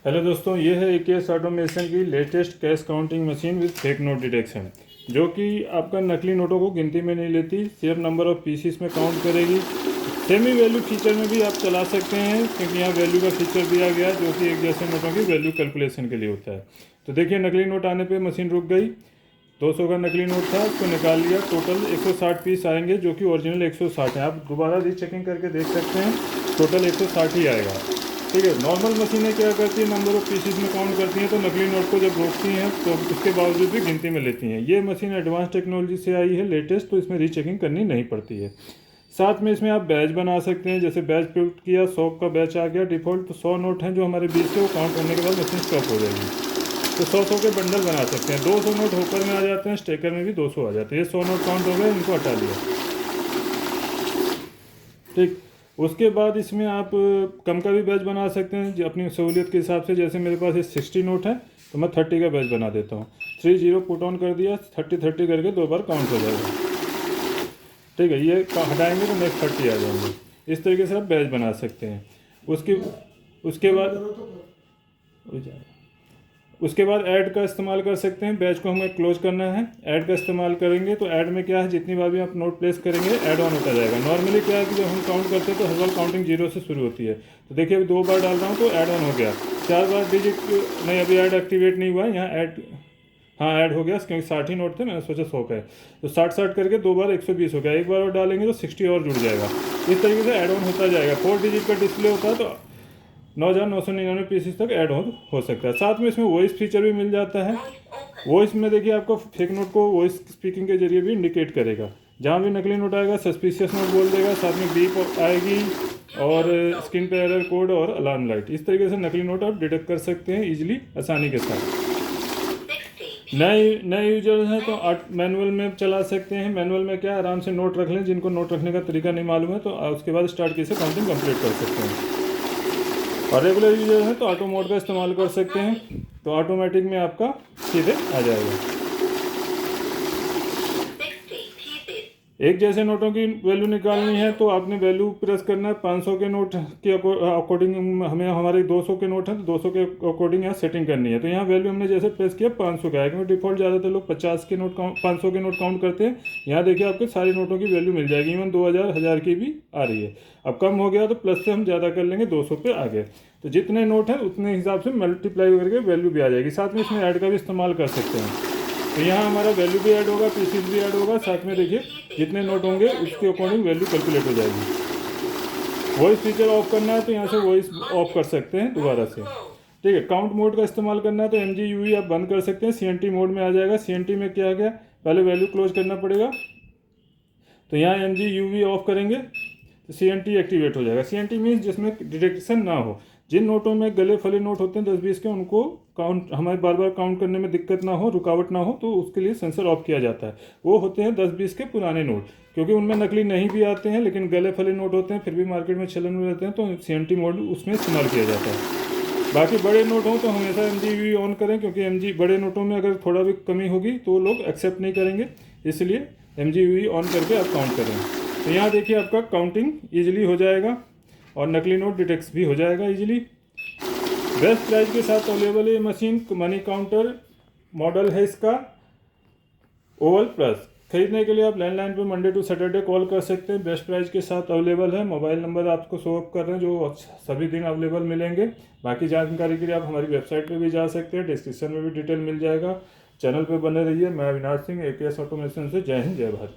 Hello दोस्तों, ये है एकेएस ऑटोमेशन की latest cash counting machine with fake note detection, जो कि आपका नकली नोटों को गिनती में नहीं लेती, सिर्फ नंबर ऑफ पीसीस में काउंट करेगी। सेमी वैल्यू फीचर में भी आप चला सकते हैं, क्योंकि यहाँ वैल्यू का फीचर दिया गया है जो कि एक जैसे नोटों की वैल्यू कैलकुलेशन के लिए होता है। तो देखिए, नकली नोट आने पर मशीन रुक गई। 200 का नकली नोट था, उसको निकाल लिया। टोटल 160 पीस आएंगे, जो कि ओरिजिनल 160 है। आप दोबारा रीचेकिंग करके देख सकते हैं, टोटल 160 ही आएगा। ठीक है। नॉर्मल मशीनें क्या करती हैं, नंबर ऑफ पीसीस में काउंट करती हैं, तो नकली नोट को जब रोकती हैं तो उसके बावजूद भी गिनती में लेती हैं। ये मशीन एडवांस टेक्नोलॉजी से आई है, लेटेस्ट, तो इसमें रीचेकिंग करनी नहीं पड़ती है। साथ में इसमें आप बैच बना सकते हैं। जैसे बैच पुट किया, 100 का बैच आ गया डिफ़ॉल्ट, तो 100 नोट हैं जो हमारे बीच से, वो काउंट करने के बाद मशीन स्टॉप हो जाएगी। तो 100 के बंडल बना सकते हैं। 200 नोट होकर में आ जाते हैं, स्टेकर में भी 200 आ जाते हैं। ये 100 नोट काउंट हो गए, इनको हटा लिया। ठीक। उसके बाद इसमें आप कम का भी बैच बना सकते हैं अपनी सहूलियत के हिसाब से। जैसे मेरे पास ये 60 नोट है, तो मैं 30 का बैच बना देता हूँ। 30 पुट ऑन कर दिया, 30 करके 2 बार काउंट हो जाएगा। ठीक है। ये हटाएंगे तो नेक्स्ट 30 आ जाएंगे। इस तरीके से आप बैच बना सकते हैं। उसके बाद ऐड का इस्तेमाल कर सकते हैं। बैच को हमें क्लोज करना है, ऐड का इस्तेमाल करेंगे तो ऐड में क्या है, जितनी बार भी आप नोट प्लेस करेंगे ऐड ऑन होता जाएगा। नॉर्मली क्या है कि जब हम काउंट करते हैं तो हर बार काउंटिंग 0 से शुरू होती है। तो देखिए, अभी 2 बार डाल रहा हूँ तो ऐड ऑन हो गया। 4 बार डिजिट नहीं, अभी ऐड एक्टिवेट नहीं हुआ है। यहाँ ऐड, हाँ ऐड हो गया, क्योंकि 60 ही नोट थे, मैंने सोचा 100 का है। तो 60 करके 2 बार 120 हो गया। एक बार और डालेंगे तो 60 और जुड़ जाएगा। इस तरीके से ऐड ऑन होता जाएगा। 4 डिजिट का डिस्प्ले होता है, तो 9,999 पीसेस तक ऐड ऑन हो सकता है। साथ में इसमें वॉइस फीचर भी मिल जाता है। वॉइस में देखिए, आपको फेक नोट को वॉइस स्पीकिंग के जरिए भी इंडिकेट करेगा। जहाँ भी नकली नोट आएगा सस्पिशियस नोट बोल देगा, साथ में बीप आएगी और स्क्रीन पे एरर कोड और अलार्म लाइट। इस तरीके से नकली नोट आप डिटेक्ट कर सकते हैं ईजिली, आसानी के साथ। नए यूजर्स हैं तो मैनुअल में चला सकते हैं। मैनुअल में क्या, आराम से नोट रख लें। जिनको नोट रखने का तरीका नहीं मालूम है, तो उसके बाद स्टार्ट की से काउंटिंग कंप्लीट कर सकते हैं। और रेगुलर यूजर हैं तो ऑटो मोड का इस्तेमाल कर सकते हैं, तो ऑटोमेटिक में आपका सीधे आ जाएगा। एक जैसे नोटों की वैल्यू निकालनी है तो आपने वैल्यू प्रेस करना है। 500 के नोट के अकॉर्डिंग हमें, हमारे 200 के नोट हैं तो 200 के अकॉर्डिंग यहाँ सेटिंग करनी है। तो यहाँ वैल्यू हमने जैसे प्रेस किया 500 का है, क्योंकि डिफॉल्ट ज़्यादातर लोग 50 के नोट 500 के नोट काउंट करते हैं। यहाँ देखिए, आपके सारी नोटों की वैल्यू मिल जाएगी। इवन 2000, 1000 की भी आ रही है। अब कम हो गया तो प्लस से हम ज़्यादा कर लेंगे, 200 पे आ गए। तो जितने नोट हैं उतने हिसाब से मल्टीप्लाई करके वैल्यू भी आ जाएगी। साथ में इसमें ऐड का भी इस्तेमाल कर सकते हैं। तो यहाँ हमारा वैल्यू भी ऐड होगा, पीसीस भी ऐड होगा। साथ में देखिए, जितने नोट होंगे उसके अकॉर्डिंग वैल्यू कैलकुलेट हो जाएगी। वॉइस फीचर ऑफ करना है तो यहाँ से वॉइस ऑफ कर सकते हैं दोबारा से। ठीक है। काउंट मोड का इस्तेमाल करना है तो MGUV आप बंद कर सकते हैं, CNT मोड में आ जाएगा। CNT में क्या आ गया, पहले वैल्यू क्लोज करना पड़ेगा। तो यहाँ MGUV ऑफ करेंगे तो CNT एक्टिवेट हो जाएगा। CNT मीन्स जिसमें डिटेक्शन ना हो। जिन नोटों में गले फले नोट होते हैं 10-20 के, उनको काउंट, हमारे बार बार काउंट करने में दिक्कत ना हो, रुकावट ना हो, तो उसके लिए सेंसर ऑफ किया जाता है। वो होते हैं 10-20 के पुराने नोट, क्योंकि उनमें नकली नहीं भी आते हैं, लेकिन गले फले नोट होते हैं, फिर भी मार्केट में चलन में रहते हैं, तो CNT मोड उसमें इस्तेमाल किया जाता है। बाकी बड़े नोट हों तो हमेशा MGUV ऑन करें, क्योंकि बड़े नोटों में अगर थोड़ा भी कमी होगी तो लोग एक्सेप्ट नहीं करेंगे, इसलिए MGUV ऑन करके आप काउंट करें। तो यहाँ देखिए, आपका काउंटिंग ईजिली हो जाएगा और नकली नोट डिटेक्ट भी हो जाएगा ईजिली। बेस्ट प्राइस के साथ अवेलेबल है ये मशीन। मनी काउंटर मॉडल है इसका, ओवल प्लस। खरीदने के लिए आप लैंडलाइन पे मंडे टू सैटरडे कॉल कर सकते हैं। बेस्ट प्राइस के साथ अवेलेबल है। मोबाइल नंबर आपको शो अप कर रहे हैं, जो सभी दिन अवेलेबल मिलेंगे। बाकी जानकारी के लिए आप हमारी वेबसाइट पे भी जा सकते हैं, डिस्क्रिप्शन में भी डिटेल मिल जाएगा। चैनल पे बने रहिए। मैं अविनाश सिंह, एकेएस ऑटोमेशन से। जय हिंद, जय भारत।